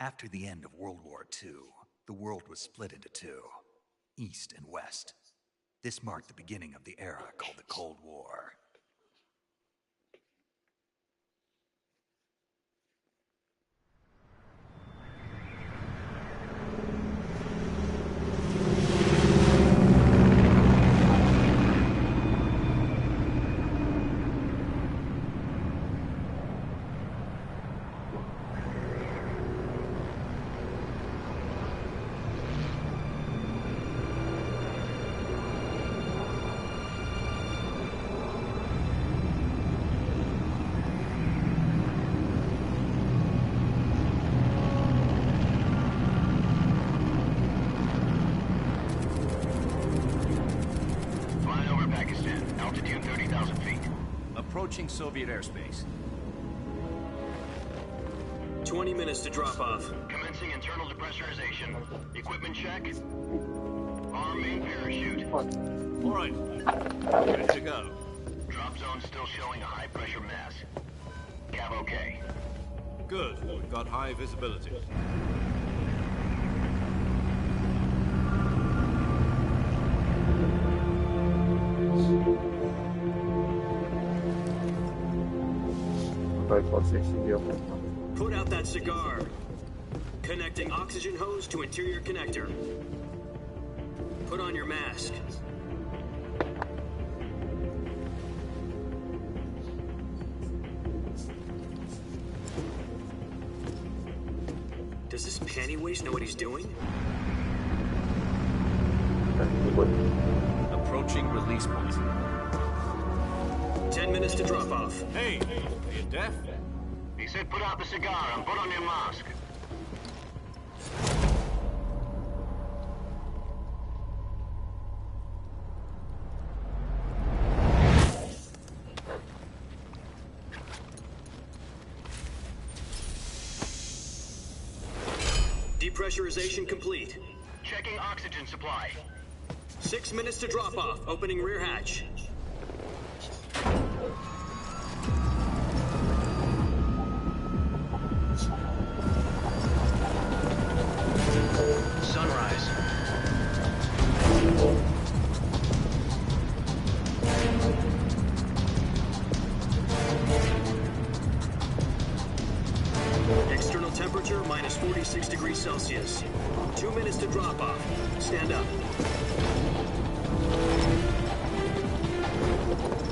After the end of World War II, the world was split into two, East and West. This marked the beginning of the era called the Cold War. Approaching Soviet airspace. 20 minutes to drop off. Commencing internal depressurization. Equipment check. Arm main parachute. All right. Ready to go. Drop zone still showing a high pressure mass. Cav okay. Good. We've got high visibility. Put out that cigar. Connecting oxygen hose to interior connector. Put on your mask. Does this panty waste know what he's doing? Approaching release point. 10 minutes to drop off. Hey, are you deaf? He said put out the cigar and put on your mask. Depressurization complete. Checking oxygen supply. 6 minutes to drop off. Opening rear hatch. Sunrise. External temperature minus 46 degrees Celsius. 2 minutes to drop off. Stand up.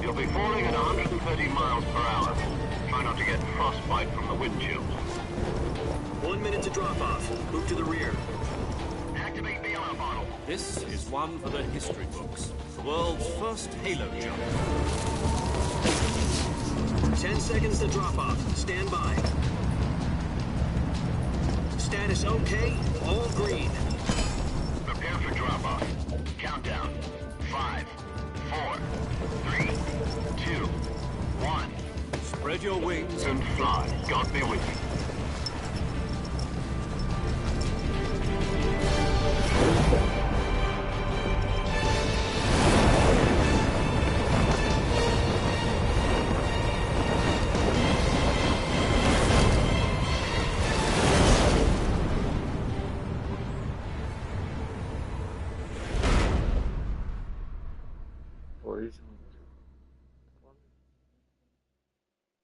You'll be falling at 130 miles per hour. Try not to get frostbite from the wind chill. 1 minute to drop off. Move to the rear. Activate bailout model. This is one for the history books. The world's first halo jump. 10 seconds to drop off. Stand by. Status okay. All green. Prepare for drop off. Countdown. 5, 4, 3, 2, 1. Spread your wings And fly. God be with you.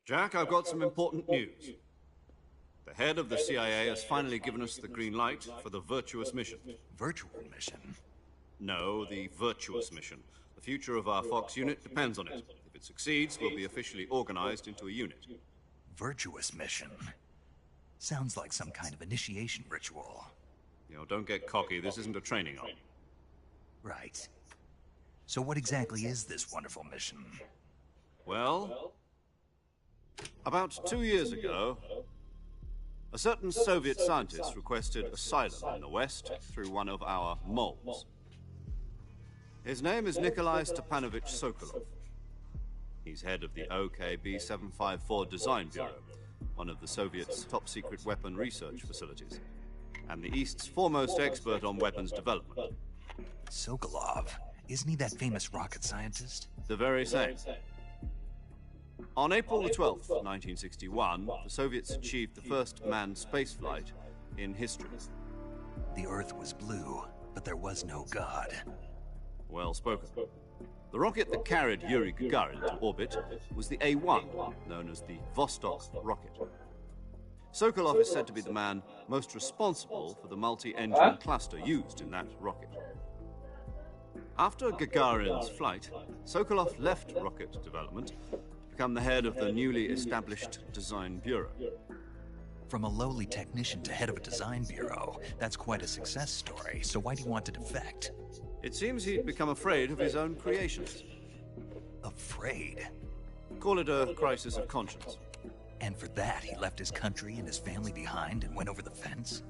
Jack, I've got some important news. The head of the CIA has finally given us the green light for the virtuous mission. Virtual mission? No, the virtuous mission. The future of our Fox unit depends on it. If it succeeds, we'll be officially organized into a unit. Virtuous mission? Sounds like some kind of initiation ritual. You know, don't get cocky. This isn't a training op. Right. So what exactly is this wonderful mission? Well, about 2 years ago, a certain Soviet scientist requested asylum in the West through one of our moles. His name is Nikolai Stepanovich Sokolov. He's head of the OKB-754 Design Bureau, one of the Soviets' top-secret weapon research facilities, and the East's foremost expert on weapons development. Sokolov? Isn't he that famous rocket scientist? The very same. On April the 12th, 1961, the Soviets achieved the first manned spaceflight in history. The Earth was blue, but there was no God. Well spoken. The rocket that carried Yuri Gagarin to orbit was the A-1, known as the Vostok rocket. Sokolov is said to be the man most responsible for the multi-engine cluster used in that rocket. After Gagarin's flight, Sokolov left rocket development to become the head of the newly established Design Bureau. From a lowly technician to head of a design bureau, that's quite a success story, so why do you want to defect? It seems he'd become afraid of his own creations. Afraid? Call it a crisis of conscience. And for that, he left his country and his family behind and went over the fence?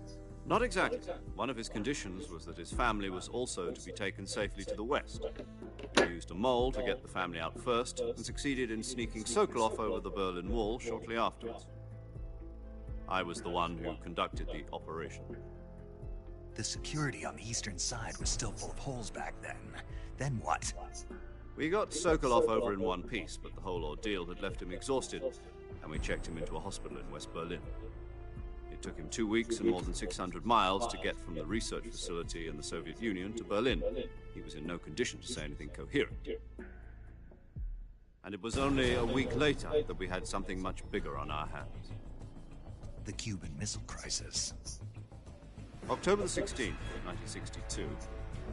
Not exactly. One of his conditions was that his family was also to be taken safely to the west. He used a mole to get the family out first and succeeded in sneaking Sokolov over the Berlin Wall shortly afterwards. I was the one who conducted the operation. The security on the eastern side was still full of holes back then. Then what? We got Sokolov over in one piece, but the whole ordeal had left him exhausted, and we checked him into a hospital in West Berlin. It took him 2 weeks and more than 600 miles to get from the research facility in the Soviet Union to Berlin. He was in no condition to say anything coherent. And it was only a week later that we had something much bigger on our hands. The Cuban Missile Crisis. October the 16th, 1962,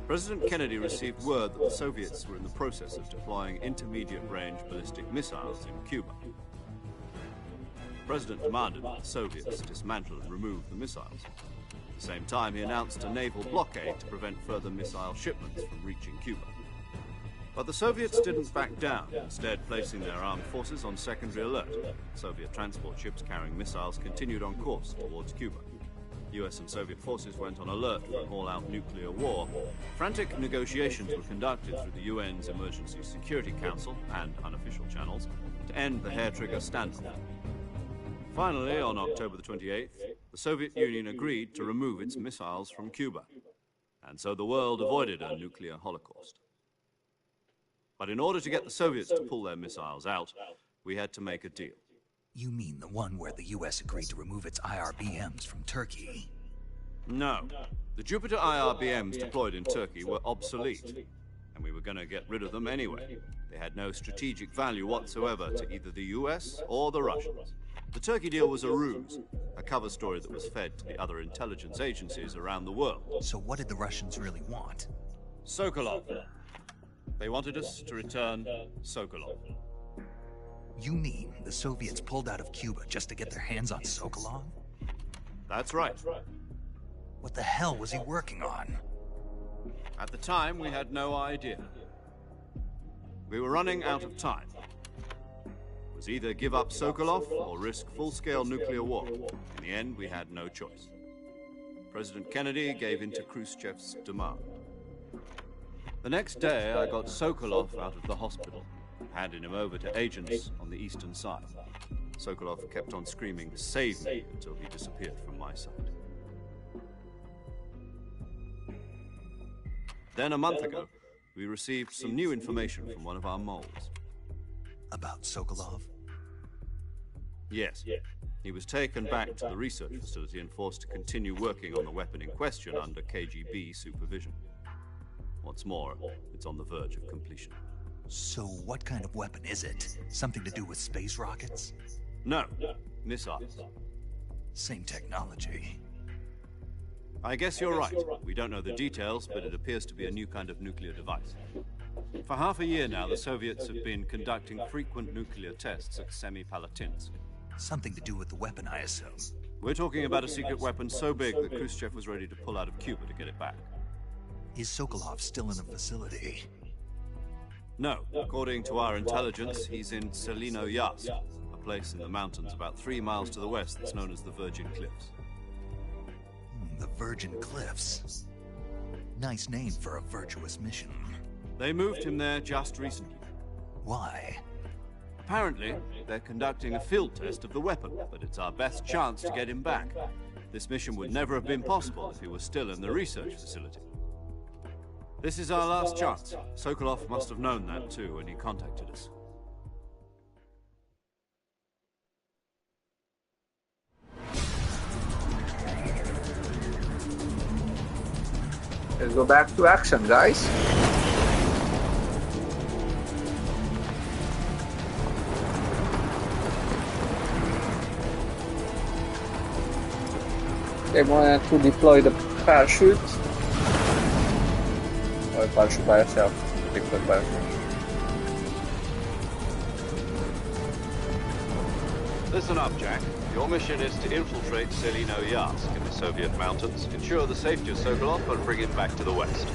President Kennedy received word that the Soviets were in the process of deploying intermediate-range ballistic missiles in Cuba. The President demanded that the Soviets dismantle and remove the missiles. At the same time, he announced a naval blockade to prevent further missile shipments from reaching Cuba. But the Soviets didn't back down, instead placing their armed forces on secondary alert. Soviet transport ships carrying missiles continued on course towards Cuba. US and Soviet forces went on alert for an all-out nuclear war. Frantic negotiations were conducted through the UN's Emergency Security Council and unofficial channels to end the hair-trigger standoff. Finally, on October the 28th, the Soviet Union agreed to remove its missiles from Cuba. And so the world avoided a nuclear holocaust. But in order to get the Soviets to pull their missiles out, we had to make a deal. You mean the one where the US agreed to remove its IRBMs from Turkey? No. The Jupiter IRBMs deployed in Turkey were obsolete, and we were going to get rid of them anyway. They had no strategic value whatsoever to either the US or the Russians. The Turkey deal was a ruse, a cover story that was fed to the other intelligence agencies around the world. So what did the Russians really want? Sokolov. They wanted us to return Sokolov. You mean the Soviets pulled out of Cuba just to get their hands on Sokolov? That's right. What the hell was he working on? At the time, we had no idea. We were running out of time. It was either give up Sokolov or risk full-scale nuclear war. In the end, we had no choice. President Kennedy gave in to Khrushchev's demand. The next day, I got Sokolov out of the hospital, handing him over to agents on the eastern side. Sokolov kept on screaming, "Save me," until he disappeared from my sight. Then a month ago, we received some new information from one of our moles. About Sokolov? Yes. He was taken back to the research facility and forced to continue working on the weapon in question under KGB supervision. What's more, it's on the verge of completion. So what kind of weapon is it? Something to do with space rockets? No, missiles. Same technology. I guess you're right. We don't know the details, but it appears to be a new kind of nuclear device. For half a year now, the Soviets have been conducting frequent nuclear tests at Semipalatinsk. Something to do with the weapon, I assume. We're talking about a secret weapon so big that Khrushchev was ready to pull out of Cuba to get it back. Is Sokolov still in the facility? No. According to our intelligence, he's in Selino-Yassk, a place in the mountains about 3 miles to the west that's known as the Virgin Cliffs. The Virgin Cliffs. Nice name for a virtuous mission. They moved him there just recently. Why? Apparently, they're conducting a field test of the weapon, but it's our best chance to get him back. This mission would never have been possible if he was still in the research facility. This is our last chance. Sokolov must have known that too when he contacted us. Let's go back to action, guys. They wanted to deploy the parachute. Or parachute by yourself. Deploy parachute. Listen up, Jack. Your mission is to infiltrate Selino Yask in the Soviet mountains, ensure the safety of Sokolov, and bring him back to the West.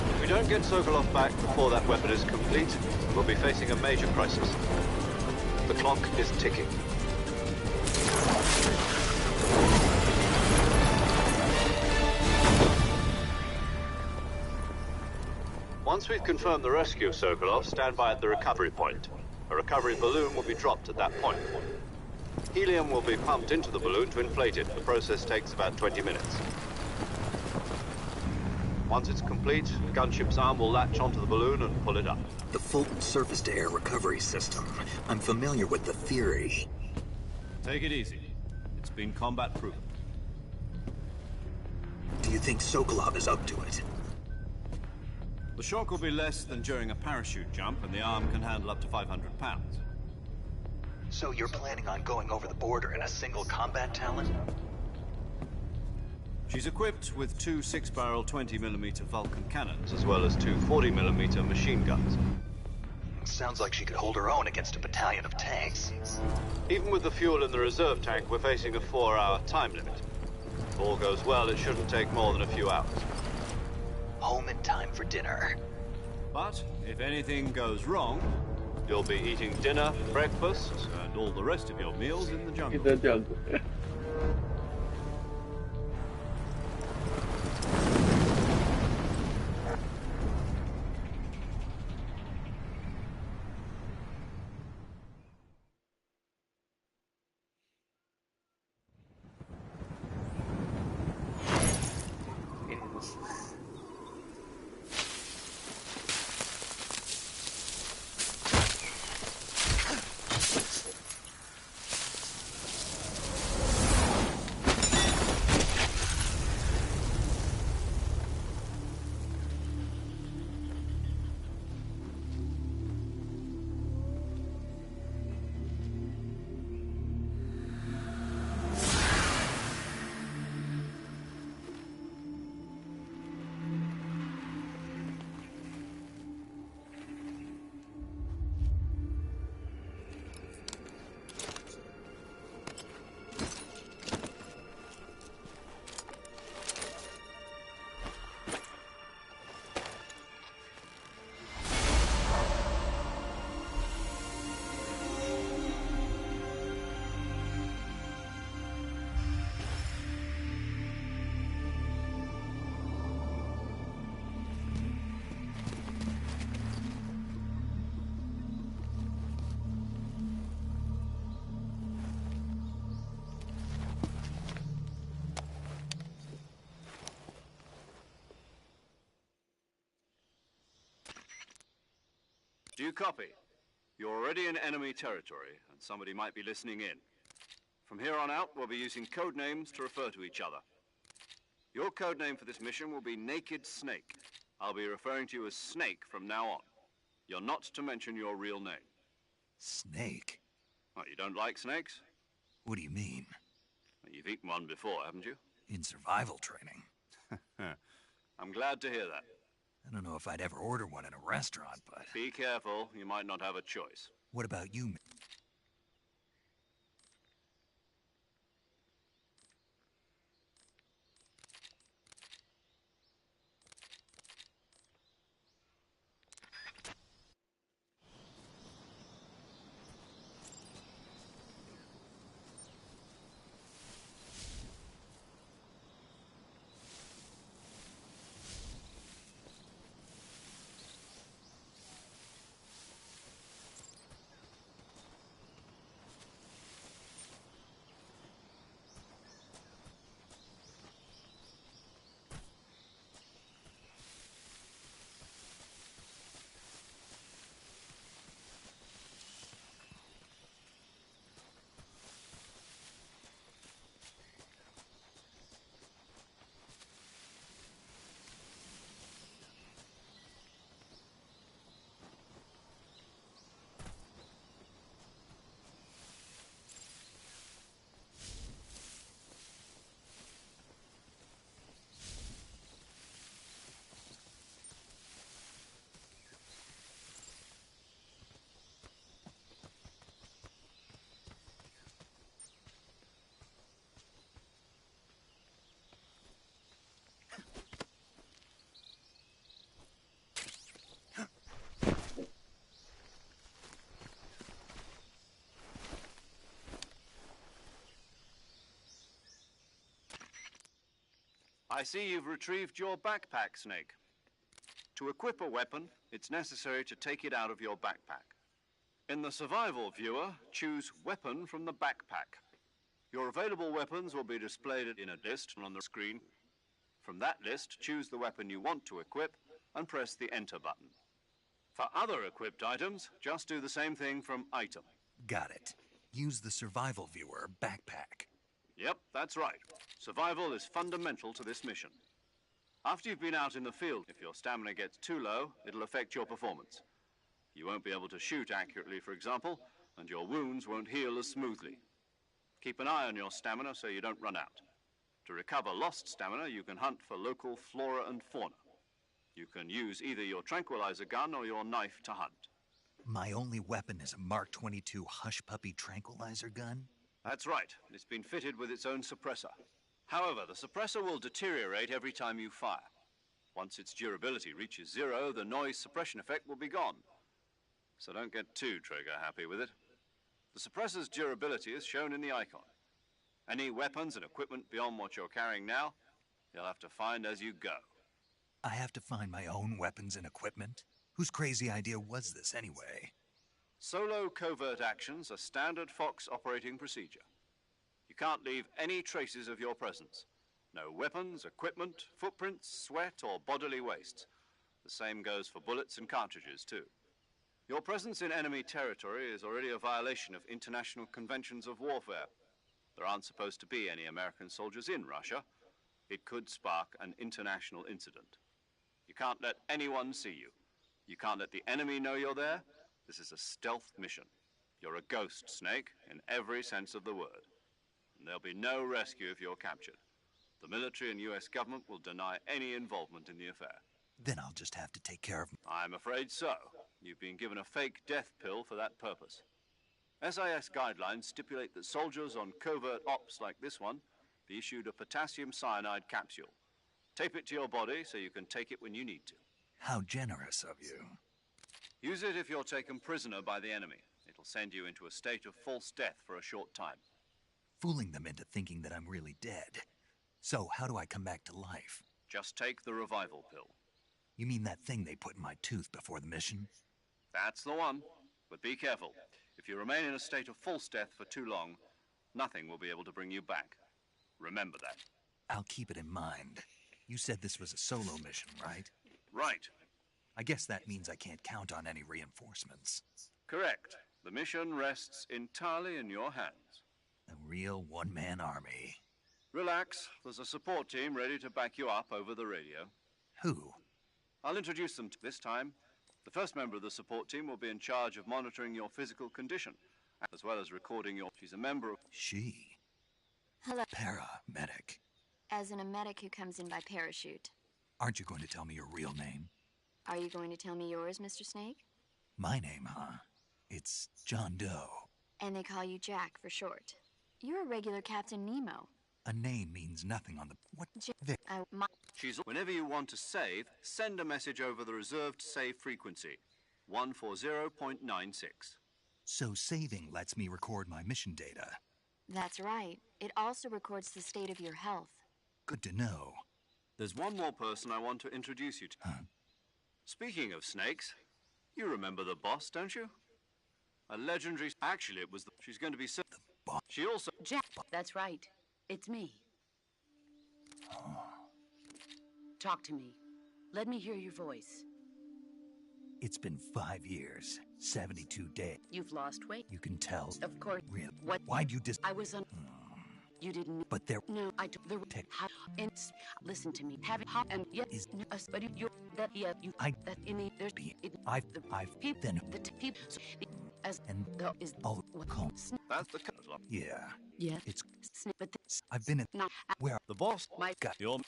If we don't get Sokolov back before that weapon is complete, we'll be facing a major crisis. The clock is ticking. Once we've confirmed the rescue of Sokolov, stand by at the recovery point. A recovery balloon will be dropped at that point. Helium will be pumped into the balloon to inflate it. The process takes about 20 minutes. Once it's complete, the gunship's arm will latch onto the balloon and pull it up. The Fulton surface-to-air recovery system. I'm familiar with the theory. Take it easy. It's been combat-proven. Do you think Sokolov is up to it? The shock will be less than during a parachute jump, and the arm can handle up to 500 pounds. So you're planning on going over the border in a single combat Talon? She's equipped with two 6-barrel 20mm Vulcan cannons, as well as two 40mm machine guns. Sounds like she could hold her own against a battalion of tanks. Even with the fuel in the reserve tank, we're facing a 4-hour time limit. If all goes well, it shouldn't take more than a few hours. Home in time for dinner. But if anything goes wrong, you'll be eating dinner, breakfast, and all the rest of your meals in the jungle. In the jungle. Do you copy? You're already in enemy territory, and somebody might be listening in. From here on out, we'll be using code names to refer to each other. Your code name for this mission will be Naked Snake. I'll be referring to you as Snake from now on. You're not to mention your real name. Snake? What, you don't like snakes? What do you mean? Well, you've eaten one before, haven't you? In survival training. I'm glad to hear that. I don't know if I'd ever order one in a restaurant, but... Be careful, you might not have a choice. What about you? I see you've retrieved your backpack, Snake. To equip a weapon, it's necessary to take it out of your backpack. In the survival viewer, choose Weapon from the backpack. Your available weapons will be displayed in a list on the screen. From that list, choose the weapon you want to equip and press the Enter button. For other equipped items, just do the same thing from Item. Got it. Use the survival viewer backpack. Yep, that's right. Survival is fundamental to this mission. After you've been out in the field, if your stamina gets too low, it'll affect your performance. You won't be able to shoot accurately, for example, and your wounds won't heal as smoothly. Keep an eye on your stamina so you don't run out. To recover lost stamina, you can hunt for local flora and fauna. You can use either your tranquilizer gun or your knife to hunt. My only weapon is a Mark 22 Hush Puppy tranquilizer gun? That's right. It's been fitted with its own suppressor. However, the suppressor will deteriorate every time you fire. Once its durability reaches 0, the noise suppression effect will be gone. So don't get too trigger happy with it. The suppressor's durability is shown in the icon. Any weapons and equipment beyond what you're carrying now, you'll have to find as you go. I have to find my own weapons and equipment? Whose crazy idea was this anyway? Solo covert actions are standard Fox operating procedure. You can't leave any traces of your presence. No weapons, equipment, footprints, sweat, or bodily waste. The same goes for bullets and cartridges, too. Your presence in enemy territory is already a violation of international conventions of warfare. There aren't supposed to be any American soldiers in Russia. It could spark an international incident. You can't let anyone see you. You can't let the enemy know you're there. This is a stealth mission. You're a ghost, Snake, in every sense of the word. And there'll be no rescue if you're captured. The military and US government will deny any involvement in the affair. Then I'll just have to take care of... I'm afraid so. You've been given a fake death pill for that purpose. SIS guidelines stipulate that soldiers on covert ops like this one be issued a potassium cyanide capsule. Tape it to your body so you can take it when you need to. How generous of you. Use it if you're taken prisoner by the enemy. It'll send you into a state of false death for a short time. Fooling them into thinking that I'm really dead. So how do I come back to life? Just take the revival pill. You mean that thing they put in my tooth before the mission? That's the one. But be careful. If you remain in a state of false death for too long, nothing will be able to bring you back. Remember that. I'll keep it in mind. You said this was a solo mission, right? Right. I guess that means I can't count on any reinforcements. Correct. The mission rests entirely in your hands. A real one-man army. Relax. There's a support team ready to back you up over the radio. Who? I'll introduce them this time. The first member of the support team will be in charge of monitoring your physical condition, as well as recording your... She's a member of... She? Hello. Paramedic. As in a medic who comes in by parachute. Aren't you going to tell me your real name? Are you going to tell me yours, Mr. Snake? My name, huh? It's John Doe. And they call you Jack for short. You're a regular Captain Nemo. A name means nothing on the... What? Whenever you want to save, send a message over the reserved save frequency, 140.96. So saving lets me record my mission data. That's right. It also records the state of your health. Good to know. There's one more person I want to introduce you to. Huh? Speaking of snakes, you remember the boss, don't you? A legendary... Actually, it was the... She's going to be... The boss? She also... Jack, that's right. It's me. Talk to me. Let me hear your voice. It's been 5 years, 72 days. You've lost weight. You can tell. Of course. Really? What? Why'd you dis... I was on... You didn't... But there... No, I took the... Tech. How... And... Listen to me. Have it... And... Yes... Is... But you're... That... Yeah... You... I... That... In the... There's... It... I've... People... Then... The... People... So, as... And... The... Is... All... Call... That's the code. Yeah. Yeah. It's... But... I've been in... No. Where... The boss... My... Got... Your...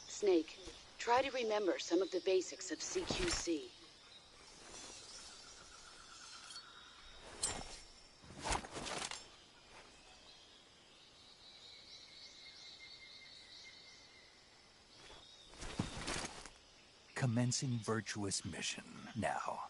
Snake, try to remember some of the basics of CQC. Commencing virtuous mission. Now.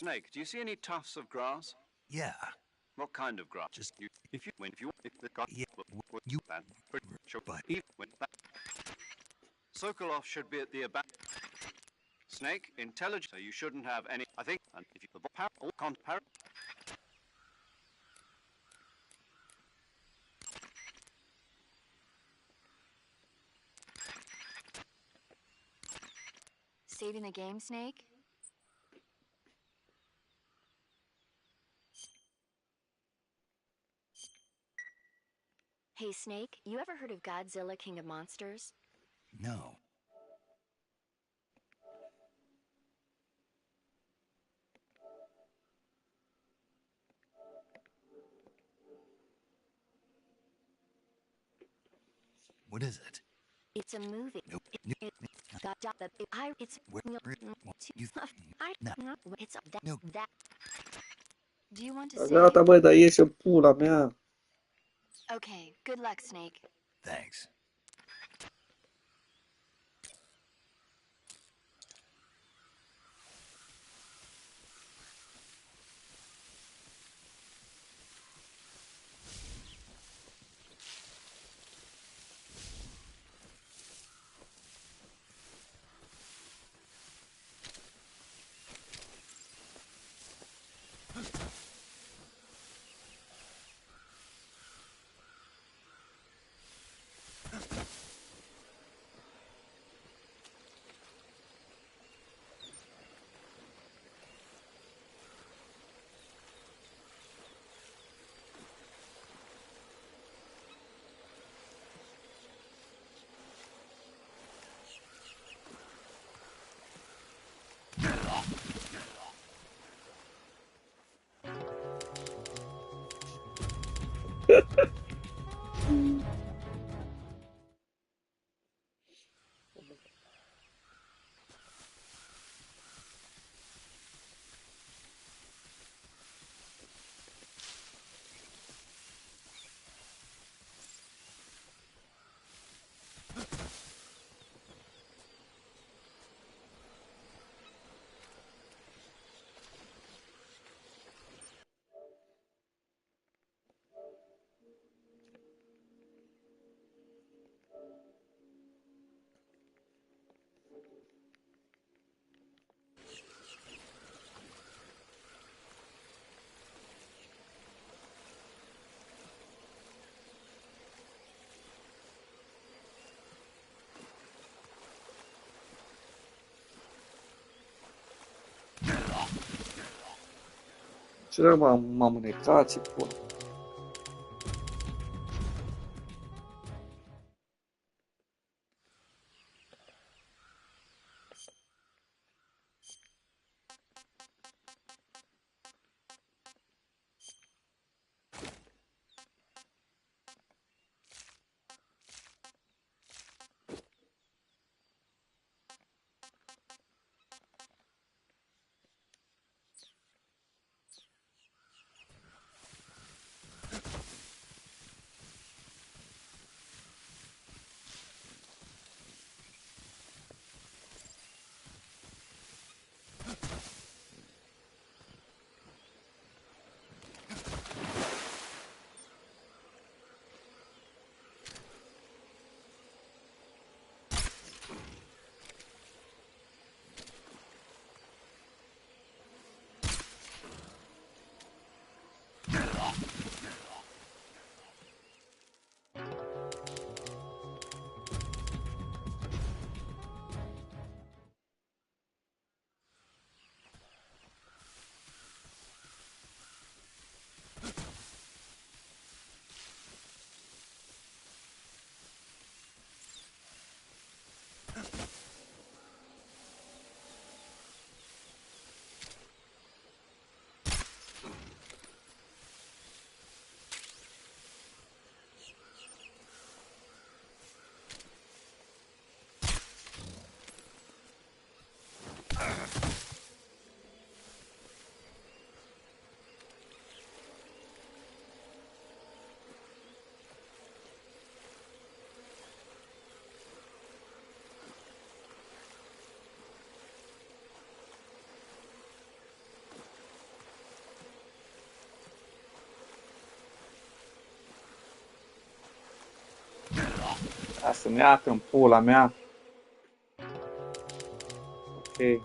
Snake, do you see any tufts of grass? Yeah. What kind of grass? Just If the got yeah. You that but Sokolov should be at the Snake, intelligent, so you shouldn't have any. I think, and if you the Saving the game, Snake? Hey, Snake, you ever heard of Godzilla, King of Monsters? no. What is it? It's a movie. Nope. It's Where you I no. no, it's No. that. Do you want to say? Gata, băi, dar ieși în pula mea. Okay, good luck, Snake. Thanks. Ce rău, m-am înecat, ți pula. Să ne iată în pula mea. Ok.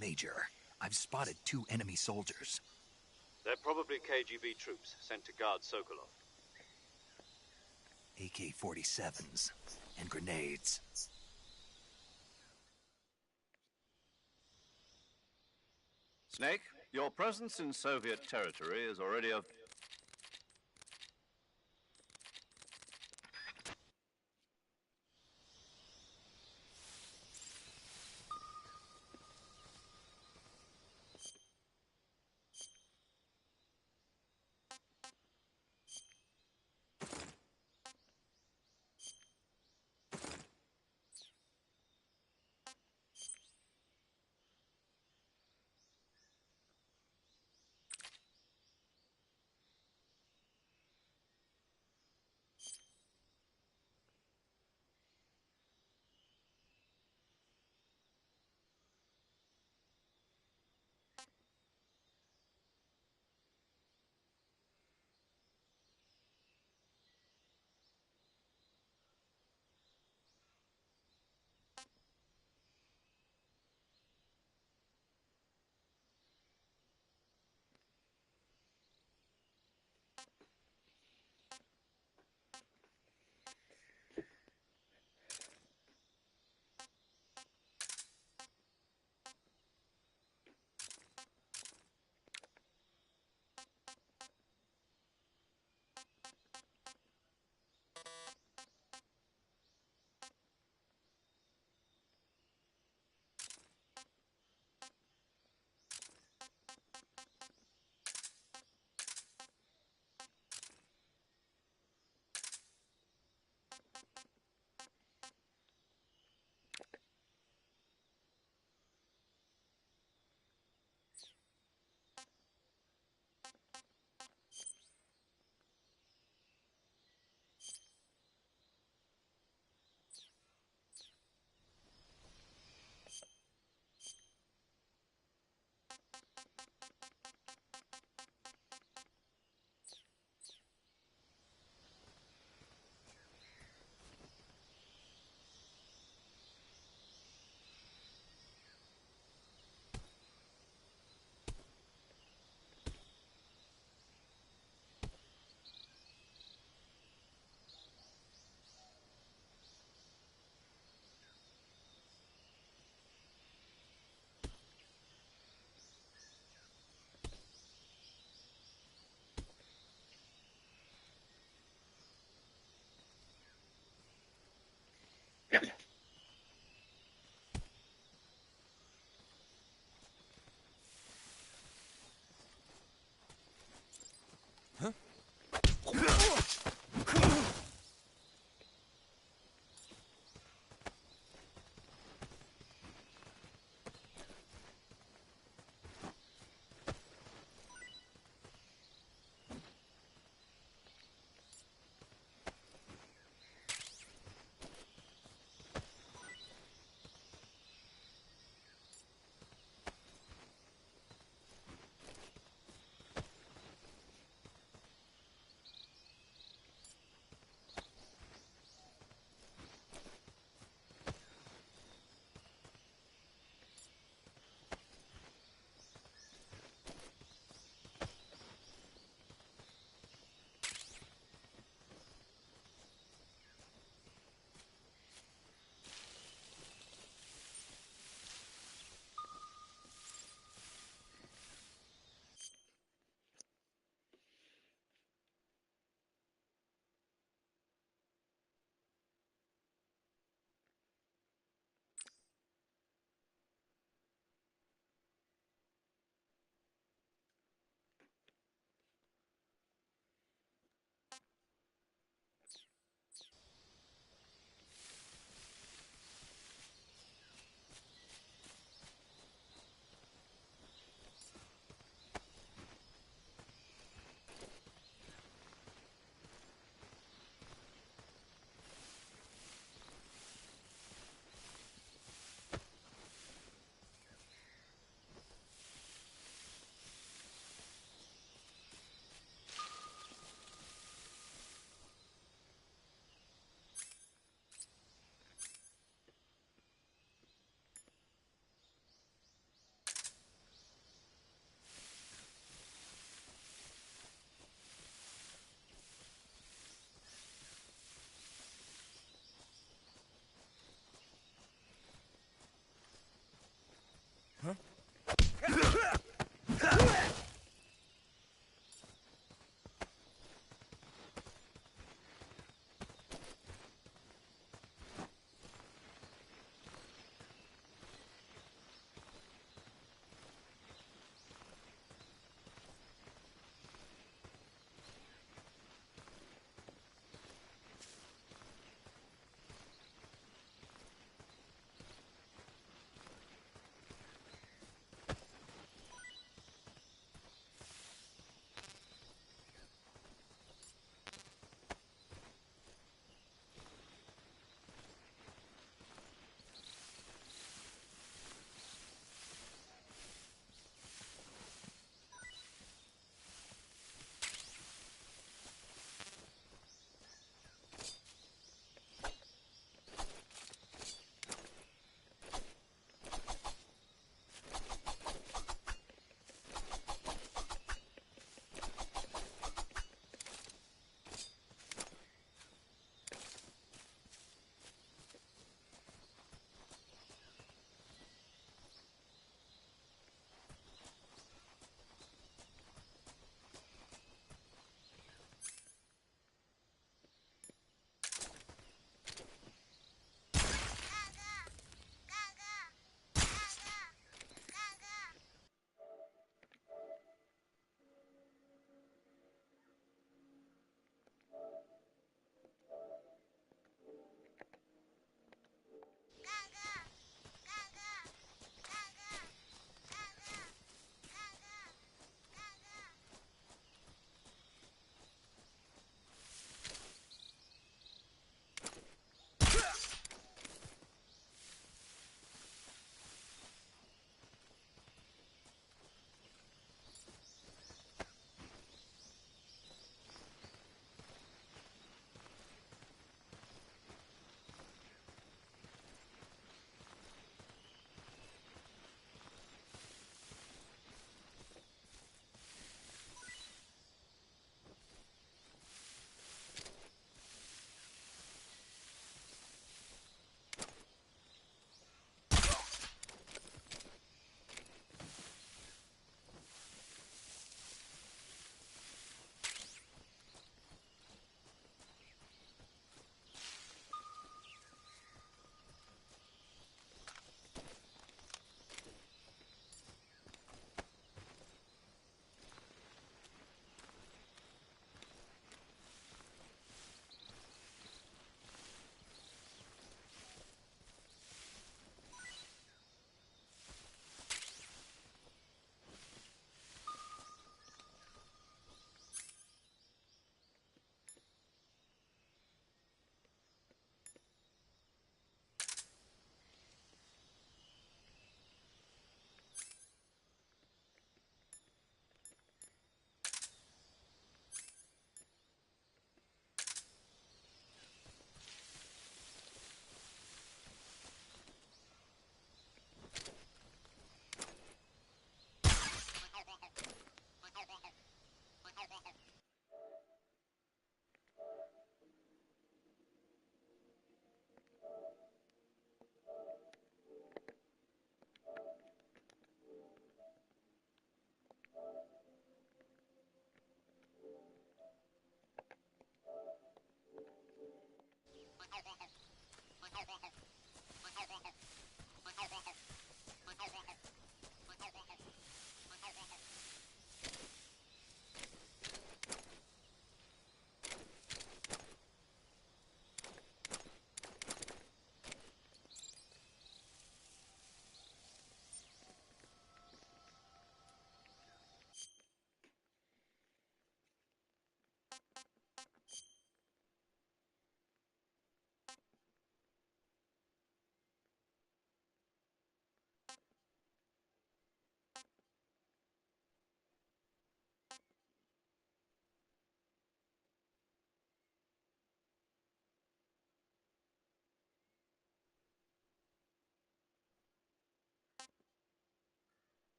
Major, I've spotted 2 enemy soldiers. They're probably KGB troops sent to guard Sokolov. AK-47s and grenades. Snake, your presence in Soviet territory is already a...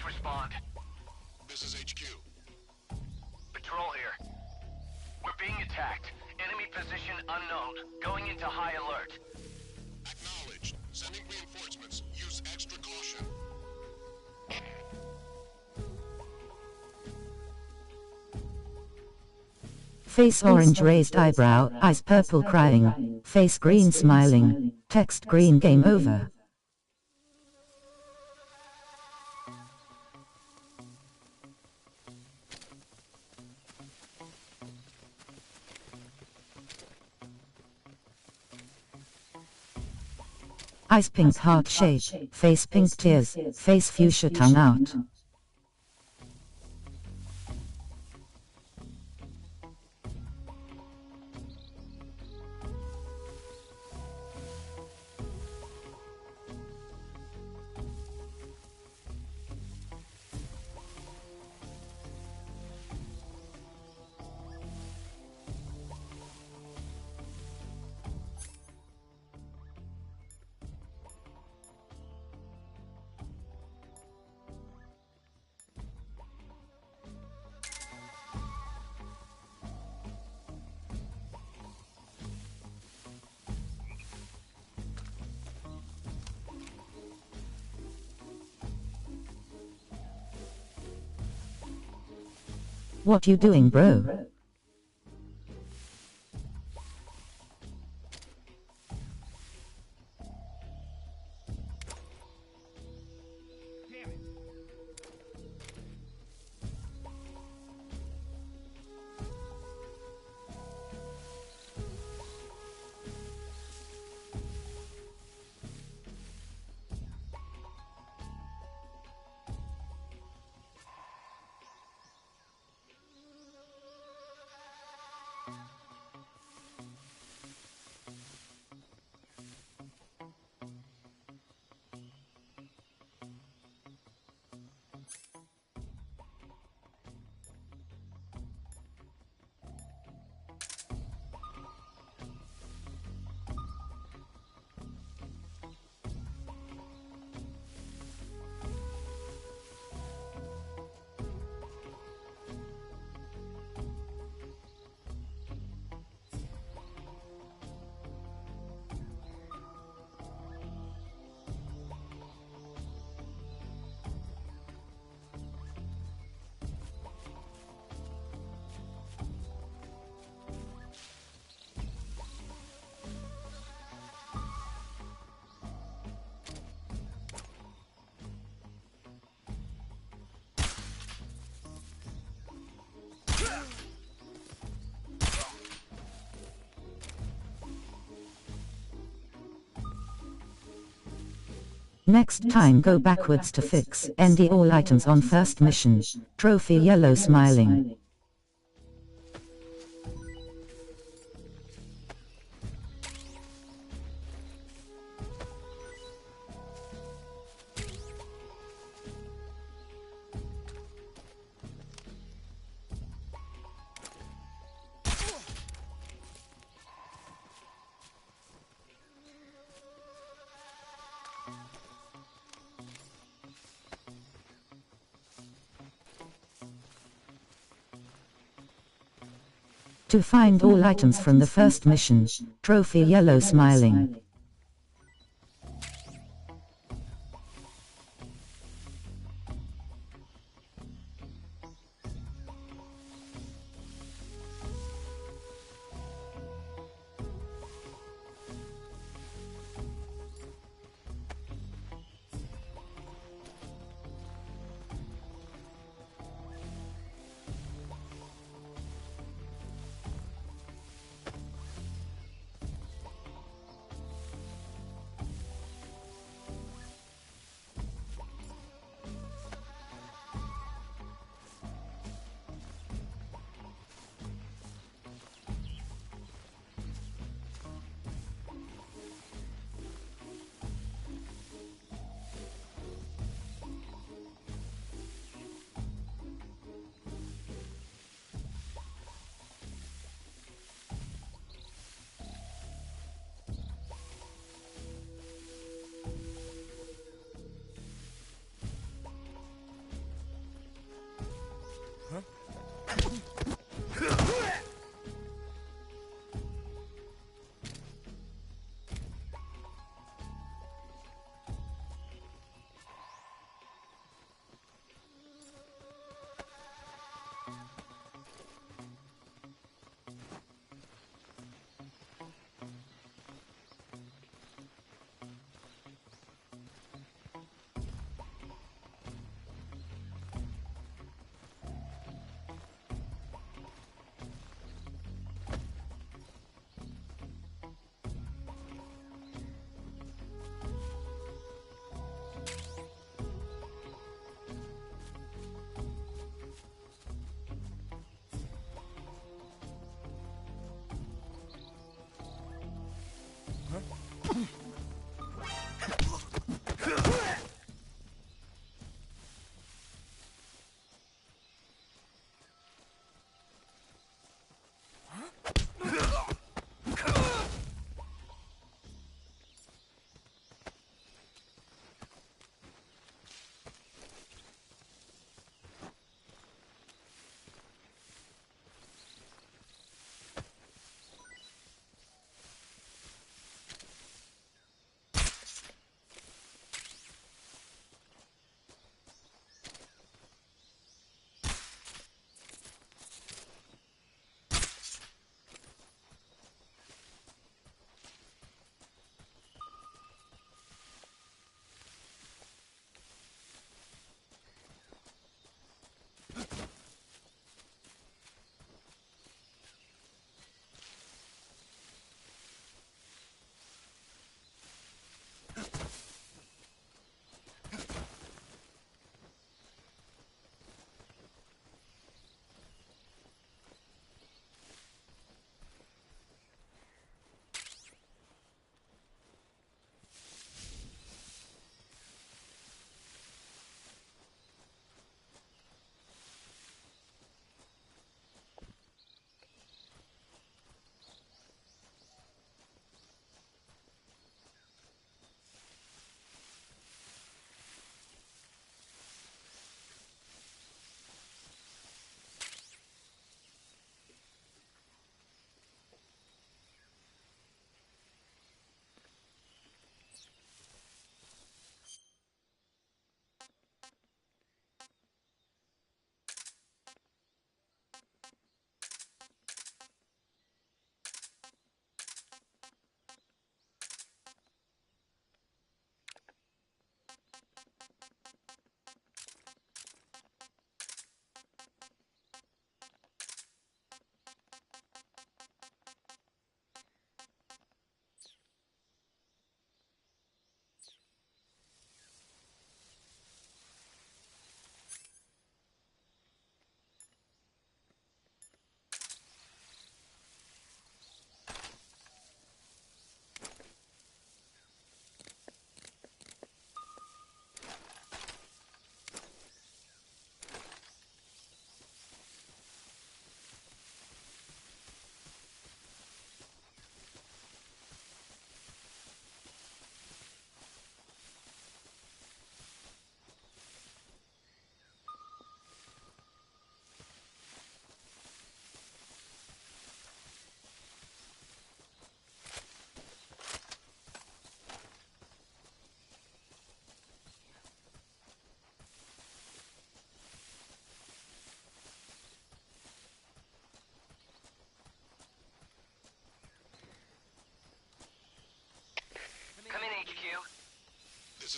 respond. This is HQ. Patrol here. We're being attacked. Enemy position unknown. Going into high alert. Acknowledged. Sending reinforcements. Use extra caution. Face orange raised eyebrow, eyes purple crying, face green smiling, text green game over. Eyes pink heart shape, face pink tears, face fuchsia tongue out. What you doing, bro? Next time go backwards to fix ND all items on first mission. Trophy yellow smiling. To find all items from the first mission. Trophy yellow smiling.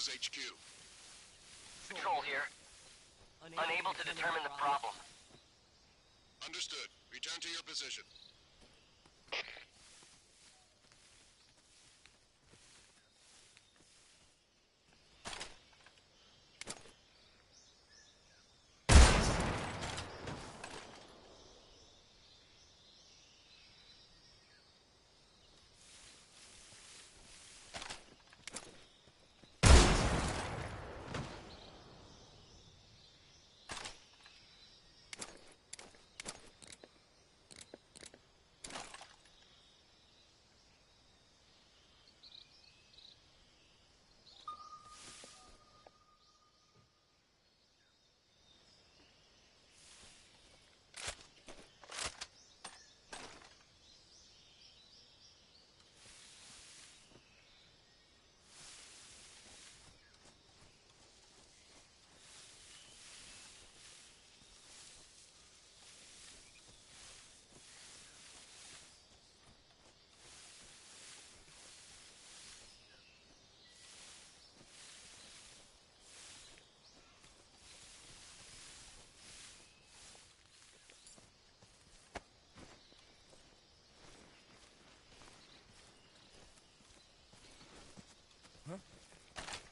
is HQ. Patrol here. Unable to determine the problem. Understood. Return to your position.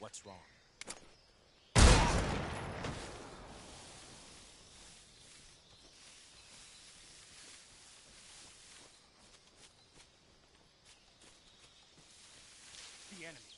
What's wrong? The enemy.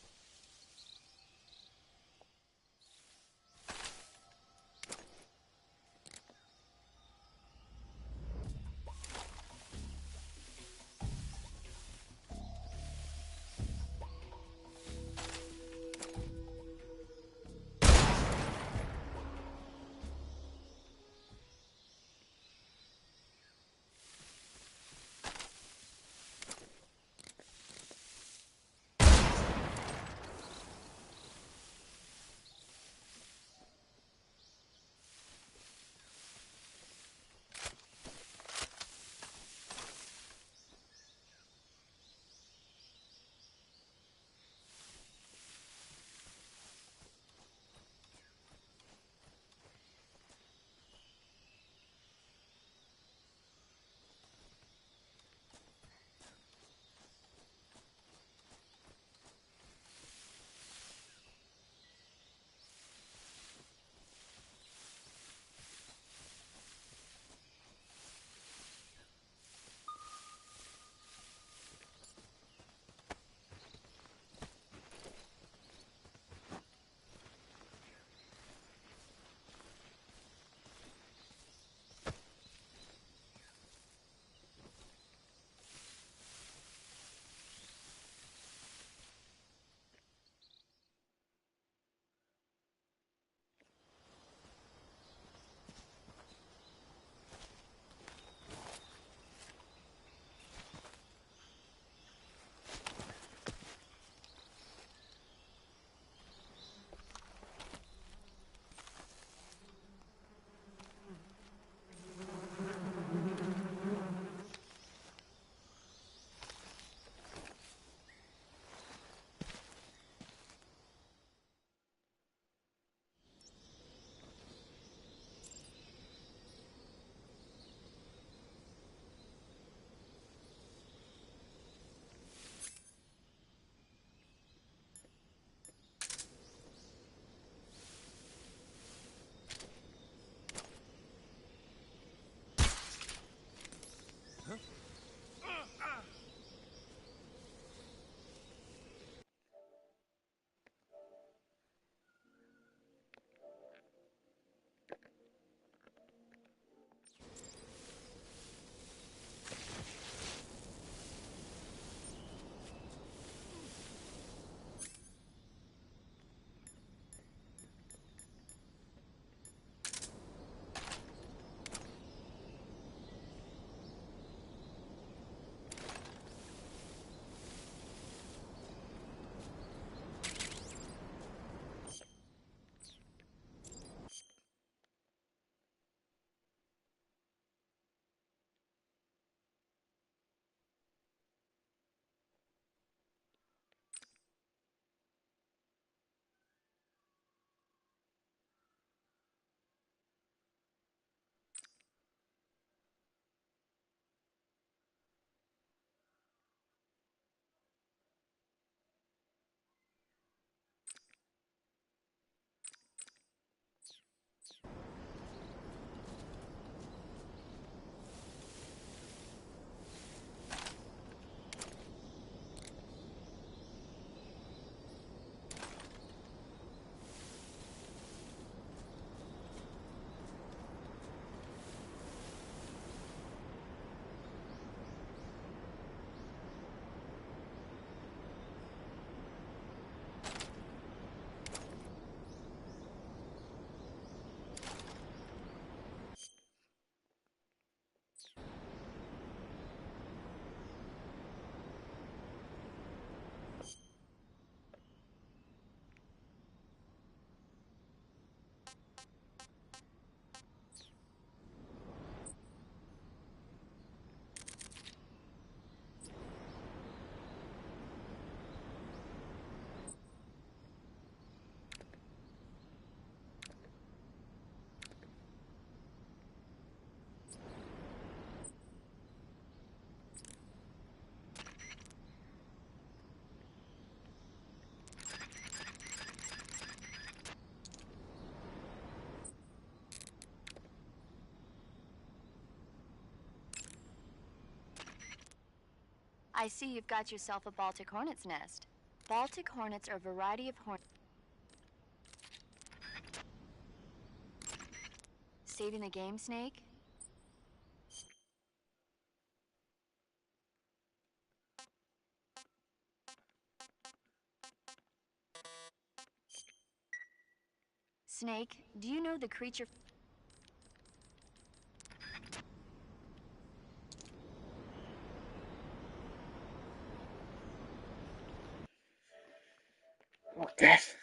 I see you've got yourself a Baltic hornet's nest. Baltic hornets are a variety of Saving the game, Snake? Snake, do you know the creature... What death?